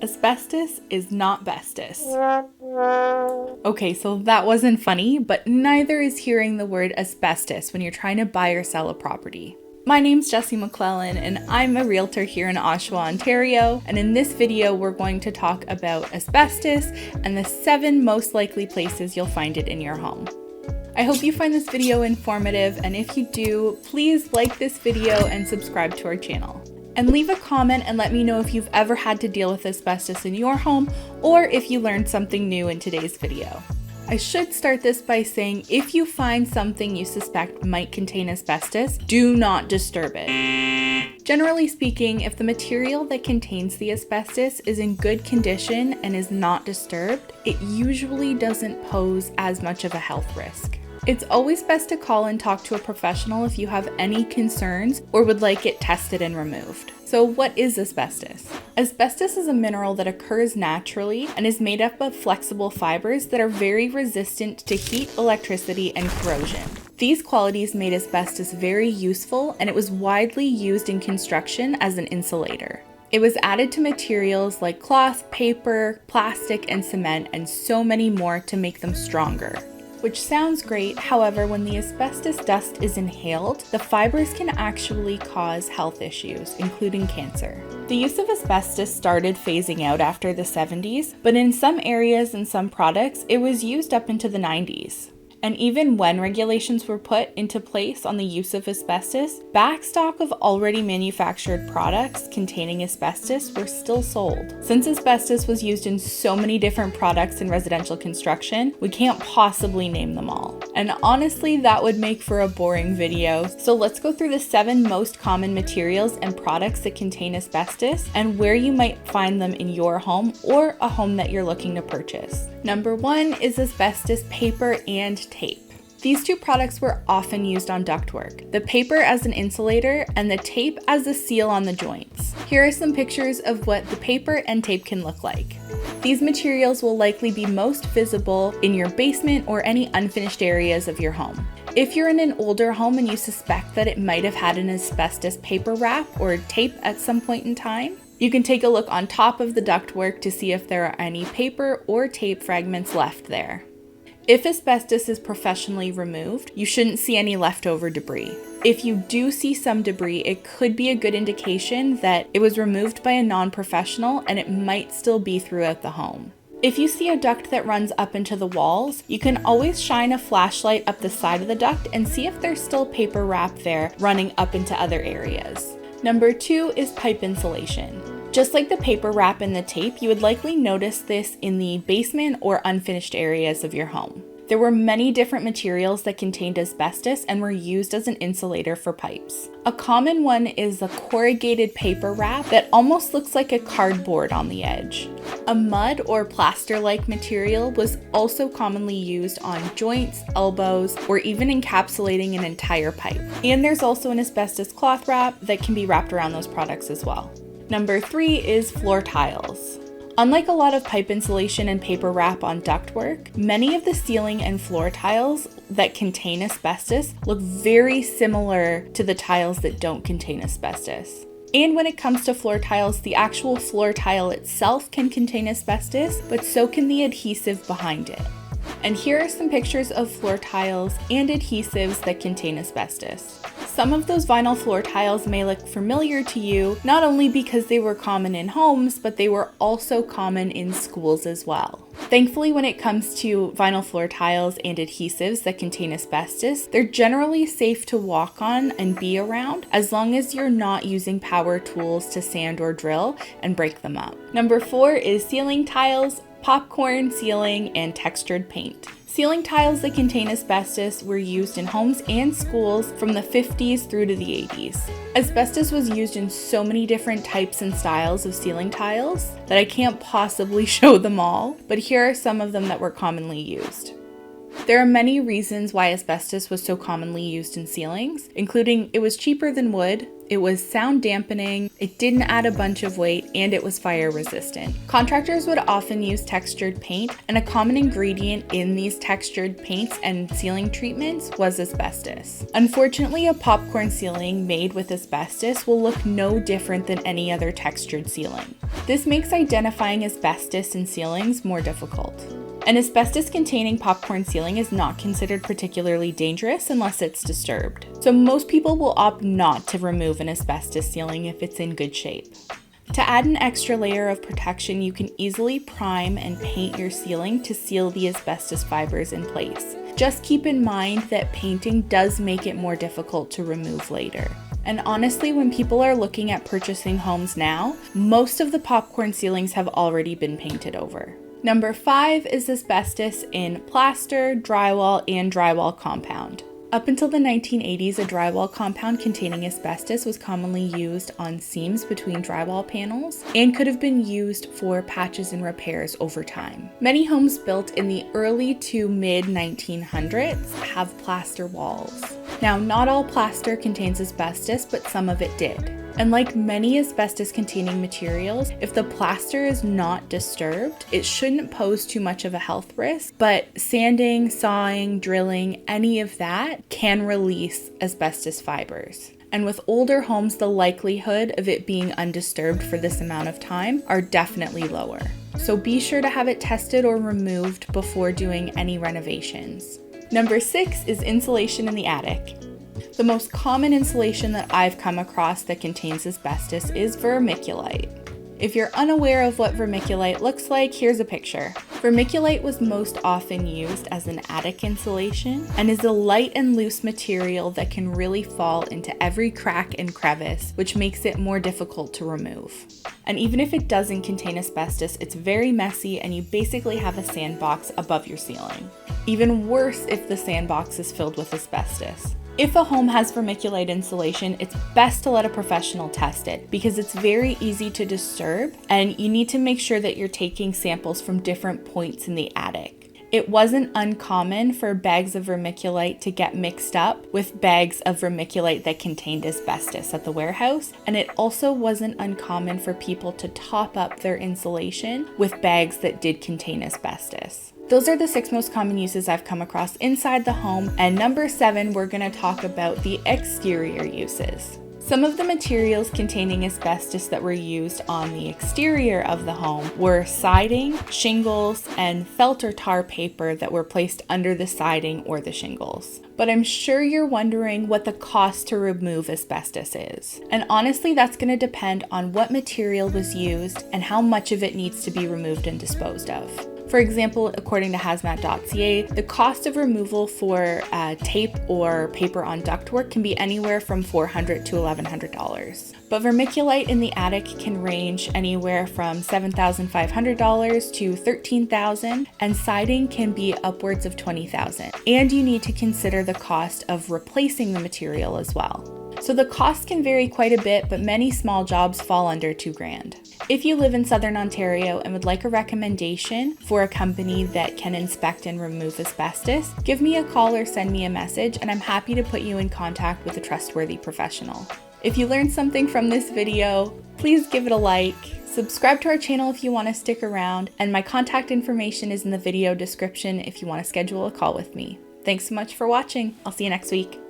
Asbestos is not bestos. Okay, so that wasn't funny, but neither is hearing the word asbestos when you're trying to buy or sell a property. My name's Jessie McLellan and I'm a realtor here in Oshawa, Ontario, and in this video we're going to talk about asbestos and the 7 most likely places you'll find it in your home. I hope you find this video informative, and if you do, please like this video and subscribe to our channel. And leave a comment and let me know if you've ever had to deal with asbestos in your home or if you learned something new in today's video. I should start this by saying if you find something you suspect might contain asbestos, do not disturb it. Generally speaking, if the material that contains the asbestos is in good condition and is not disturbed, it usually doesn't pose as much of a health risk. It's always best to call and talk to a professional if you have any concerns or would like it tested and removed. So what is asbestos? Asbestos is a mineral that occurs naturally and is made up of flexible fibers that are very resistant to heat, electricity, and corrosion. These qualities made asbestos very useful, and it was widely used in construction as an insulator. It was added to materials like cloth, paper, plastic, and cement, and so many more to make them stronger. Which sounds great, however, when the asbestos dust is inhaled, the fibers can actually cause health issues, including cancer. The use of asbestos started phasing out after the 70s, but in some areas and some products, it was used up into the 90s. And even when regulations were put into place on the use of asbestos, backstock of already manufactured products containing asbestos were still sold. Since asbestos was used in so many different products in residential construction, we can't possibly name them all. And honestly, that would make for a boring video. So let's go through the 7 most common materials and products that contain asbestos and where you might find them in your home or a home that you're looking to purchase. Number 1 is asbestos paper and tape. These 2 products were often used on ductwork, the paper as an insulator and the tape as a seal on the joints. Here are some pictures of what the paper and tape can look like. These materials will likely be most visible in your basement or any unfinished areas of your home. If you're in an older home and you suspect that it might have had an asbestos paper wrap or tape at some point in time, you can take a look on top of the ductwork to see if there are any paper or tape fragments left there. If asbestos is professionally removed, you shouldn't see any leftover debris. If you do see some debris, it could be a good indication that it was removed by a non-professional and it might still be throughout the home. If you see a duct that runs up into the walls, you can always shine a flashlight up the side of the duct and see if there's still paper wrap there running up into other areas. Number 2 is pipe insulation. Just like the paper wrap and the tape, you would likely notice this in the basement or unfinished areas of your home. There were many different materials that contained asbestos and were used as an insulator for pipes. A common one is a corrugated paper wrap that almost looks like a cardboard on the edge. A mud or plaster-like material was also commonly used on joints, elbows, or even encapsulating an entire pipe. And there's also an asbestos cloth wrap that can be wrapped around those products as well. Number 3 is floor tiles. Unlike a lot of pipe insulation and paper wrap on ductwork, many of the ceiling and floor tiles that contain asbestos look very similar to the tiles that don't contain asbestos. And when it comes to floor tiles, the actual floor tile itself can contain asbestos, but so can the adhesive behind it. And here are some pictures of floor tiles and adhesives that contain asbestos. Some of those vinyl floor tiles may look familiar to you, not only because they were common in homes, but they were also common in schools as well. Thankfully, when it comes to vinyl floor tiles and adhesives that contain asbestos, they're generally safe to walk on and be around, as long as you're not using power tools to sand or drill and break them up. Number 4 is ceiling tiles, popcorn ceiling, and textured paint. Ceiling tiles that contain asbestos were used in homes and schools from the 50s through to the 80s. Asbestos was used in so many different types and styles of ceiling tiles that I can't possibly show them all, but here are some of them that were commonly used. There are many reasons why asbestos was so commonly used in ceilings, including it was cheaper than wood, it was sound dampening, it didn't add a bunch of weight, and it was fire resistant. Contractors would often use textured paint, and a common ingredient in these textured paints and ceiling treatments was asbestos. Unfortunately, a popcorn ceiling made with asbestos will look no different than any other textured ceiling. This makes identifying asbestos in ceilings more difficult. An asbestos-containing popcorn ceiling is not considered particularly dangerous unless it's disturbed. So most people will opt not to remove an asbestos ceiling if it's in good shape. To add an extra layer of protection, you can easily prime and paint your ceiling to seal the asbestos fibers in place. Just keep in mind that painting does make it more difficult to remove later. And honestly, when people are looking at purchasing homes now, most of the popcorn ceilings have already been painted over. Number 5 is asbestos in plaster, drywall, and drywall compound. Up until the 1980s, a drywall compound containing asbestos was commonly used on seams between drywall panels and could have been used for patches and repairs over time. Many homes built in the early to mid 1900s have plaster walls. Now, not all plaster contains asbestos, but some of it did. And like many asbestos-containing materials, if the plaster is not disturbed, it shouldn't pose too much of a health risk, but sanding, sawing, drilling, any of that can release asbestos fibers. And with older homes, the likelihood of it being undisturbed for this amount of time are definitely lower. So be sure to have it tested or removed before doing any renovations. Number 6 is insulation in the attic. The most common insulation that I've come across that contains asbestos is vermiculite. If you're unaware of what vermiculite looks like, here's a picture. Vermiculite was most often used as an attic insulation and is a light and loose material that can really fall into every crack and crevice, which makes it more difficult to remove. And even if it doesn't contain asbestos, it's very messy and you basically have a sandbox above your ceiling. Even worse if the sandbox is filled with asbestos. If a home has vermiculite insulation, it's best to let a professional test it because it's very easy to disturb and you need to make sure that you're taking samples from different points in the attic. It wasn't uncommon for bags of vermiculite to get mixed up with bags of vermiculite that contained asbestos at the warehouse, and it also wasn't uncommon for people to top up their insulation with bags that did contain asbestos. Those are the 6 most common uses I've come across inside the home, and number 7, we're going to talk about the exterior uses. Some of the materials containing asbestos that were used on the exterior of the home were siding, shingles, and felt or tar paper that were placed under the siding or the shingles. But I'm sure you're wondering what the cost to remove asbestos is. And honestly, that's going to depend on what material was used and how much of it needs to be removed and disposed of. For example, according to hazmat.ca, the cost of removal for tape or paper on ductwork can be anywhere from $400 to $1,100. But vermiculite in the attic can range anywhere from $7,500 to $13,000, and siding can be upwards of $20,000. And you need to consider the cost of replacing the material as well. So the cost can vary quite a bit, but many small jobs fall under $2,000. If you live in Southern Ontario and would like a recommendation for a company that can inspect and remove asbestos, give me a call or send me a message and I'm happy to put you in contact with a trustworthy professional. If you learned something from this video, please give it a like, subscribe to our channel if you want to stick around, and my contact information is in the video description if you want to schedule a call with me. Thanks so much for watching. I'll see you next week.